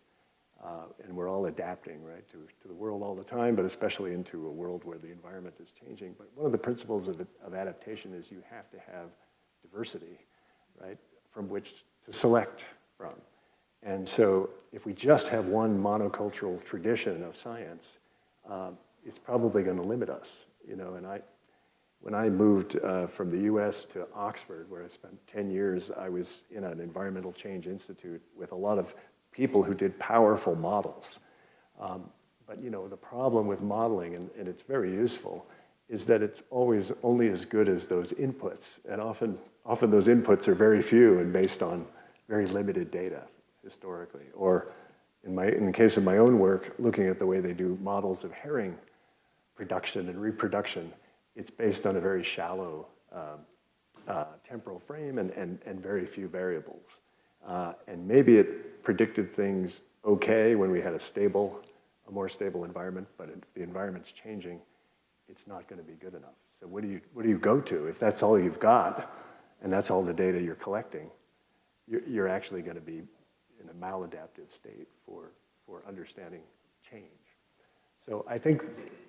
Speaker 2: and we're all adapting, right, to the world all the time, but especially into a world where the environment is changing. But one of the principles of adaptation is you have to have diversity, right, from which to select from. And so if we just have one monocultural tradition of science, it's probably going to limit us, And when I moved from the US to Oxford, where I spent 10 years, I was in an environmental change institute with a lot of people who did powerful models. But the problem with modeling, and it's very useful, is that it's always only as good as those inputs. And often those inputs are very few and based on very limited data historically. Or in the case of my own work, looking at the way they do models of herring production and reproduction, it's based on a very shallow temporal frame and very few variables. And maybe it predicted things okay when we had a more stable environment, but if the environment's changing, it's not going to be good enough. So what do you go to? If that's all you've got, and that's all the data you're collecting, you're actually going to be in a maladaptive state for understanding change. So I think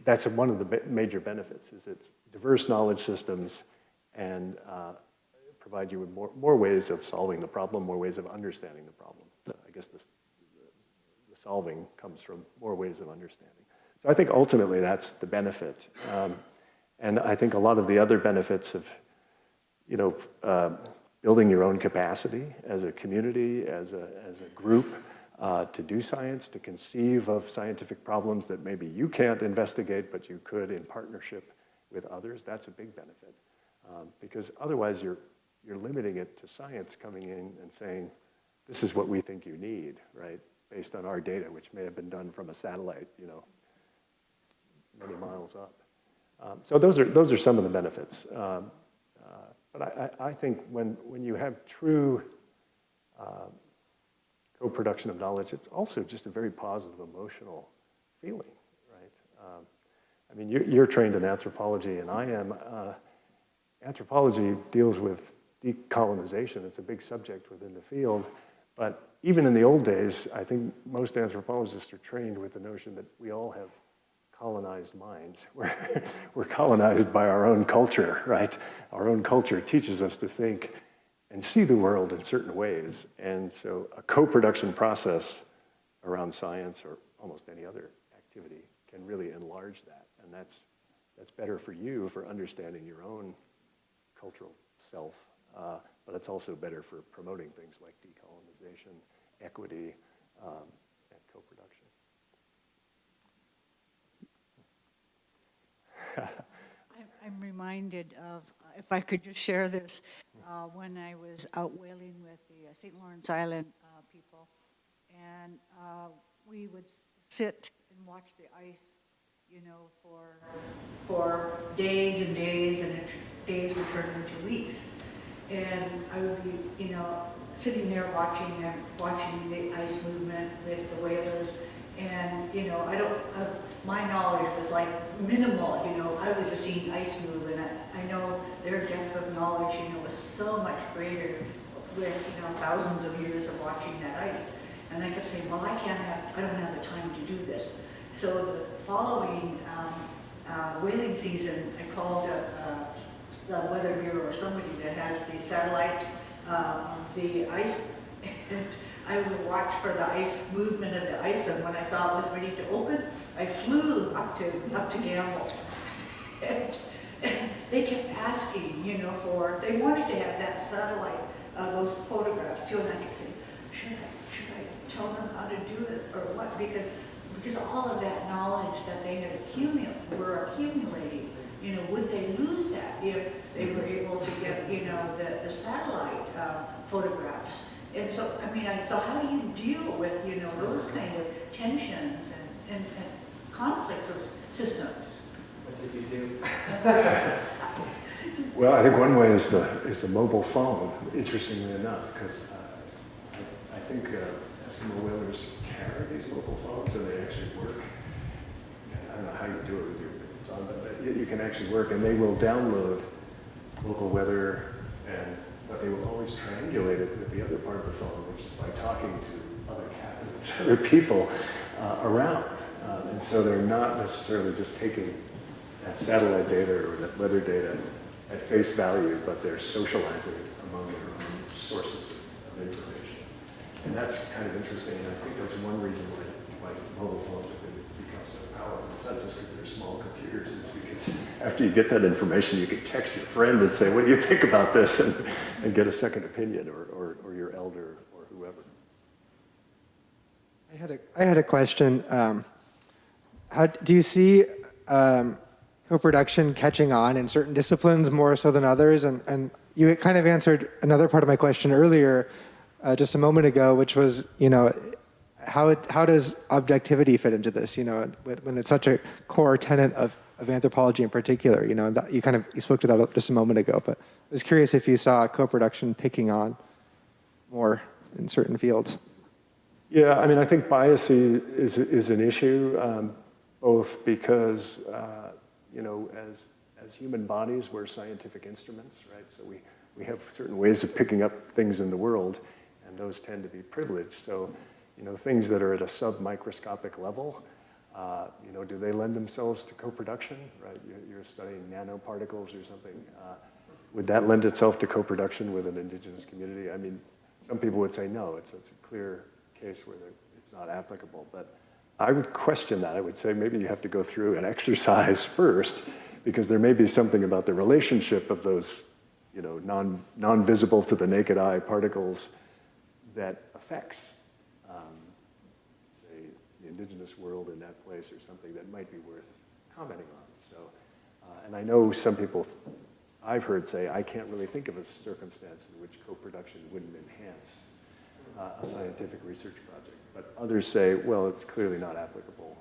Speaker 2: that's one of the major benefits, is it's diverse knowledge systems and provide you with more ways of solving the problem, more ways of understanding the problem. I guess the solving comes from more ways of understanding. So I think ultimately that's the benefit. And I think a lot of the other benefits of, building your own capacity as a community, as a group, to do science, to conceive of scientific problems that maybe you can't investigate, but you could in partnership with others, that's a big benefit. Because otherwise you're limiting it to science coming in and saying, this is what we think you need, right? Based on our data, which may have been done from a satellite, many miles up. So those are some of the benefits. But I think when you have true co-production of knowledge, it's also just a very positive emotional feeling, right? I mean, you're trained in anthropology, and I am. Anthropology deals with decolonization. It's a big subject within the field. But even in the old days, I think most anthropologists are trained with the notion that we all have colonized minds. We're colonized by our own culture, right? Our own culture teaches us to think and see the world in certain ways. And so a co-production process around science or almost any other activity can really enlarge that. And that's better for you for understanding your own cultural self, but it's also better for promoting things like decolonization, equity, and co-production.
Speaker 3: I'm reminded of, if I could just share this, when I was out whaling with the St. Lawrence Island people, and we would sit and watch the ice, you know, for days and days, and days would turn into weeks. And I would be, you know, sitting there watching the ice movement with the whalers, and you know, my knowledge was like minimal. You know, I was just seeing ice move, and I know their depth of knowledge, you know, was so much greater with, you know, thousands of years of watching that ice. And I kept saying, well, I don't have the time to do this. So the following whaling season, I called the Weather Bureau or somebody that has the satellite of the ice, and I would watch for the ice movement of the ice, and when I saw it was ready to open, I flew up to Gamble. And they kept asking, you know, they wanted to have that satellite, those photographs too, and I kept saying, should I tell them how to do it or what? Because all of that knowledge that they had accumulating, you know, would they lose that if they were able to get, you know, the satellite photographs? And so, I mean, so how do you deal with, you know, those kind of tensions and conflicts of systems?
Speaker 1: What did you do?
Speaker 2: Well, I think one way is the mobile phone, interestingly enough, because I think Eskimo whalers carry these mobile phones and they actually work. I don't know how you do it with your phone, but you can actually work, and they will download local weather, but they will always triangulate it with the other part of the phone, which is by talking to other captains, other people around. And so they're not necessarily just taking that satellite data or that weather data at face value, but they're socializing it among their own sources of information. And that's kind of interesting, and I think that's one reason why mobile phones have become so powerful. It's not just because they're small computers, it's because after you get that information, you can text your friend and say, what do you think about this? And get a second opinion, or your elder, or whoever.
Speaker 1: I had a question. How do you see co-production catching on in certain disciplines more so than others? And you kind of answered another part of my question earlier, just a moment ago, which was, you know, how does objectivity fit into this? You know, when it's such a core tenet of anthropology in particular. You know, that you spoke to that just a moment ago. But I was curious if you saw co-production picking on more in certain fields.
Speaker 2: Yeah, I mean, I think bias is an issue, both because you know, as human bodies, we're scientific instruments, right? So we have certain ways of picking up things in the world, and those tend to be privileged. So, you know, things that are at a sub-microscopic level, you know, do they lend themselves to co-production, right? You're studying nanoparticles or something. Would that lend itself to co-production with an indigenous community? I mean, some people would say no, it's a clear case where it's not applicable, but I would question that. I would say maybe you have to go through an exercise first, because there may be something about the relationship of those, you know, non-visible to the naked eye particles that affects, say, the indigenous world in that place, or something that might be worth commenting on. So, and I know some people I've heard say, I can't really think of a circumstance in which co-production wouldn't enhance a scientific research project. But others say, well, it's clearly not applicable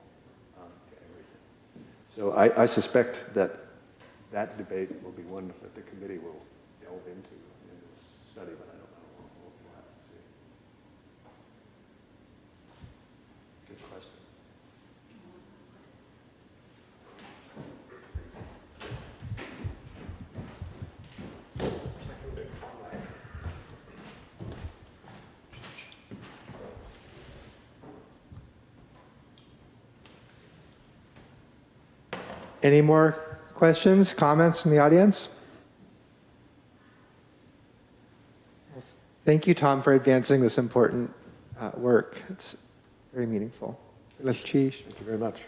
Speaker 2: to everything. So I suspect that debate will be one that the committee will delve into in this study, but I don't know. We'll have to see. Good question.
Speaker 1: Any more questions, comments from the audience? Thank you, Tom, for advancing this important work. It's very meaningful.
Speaker 2: Thank you very much.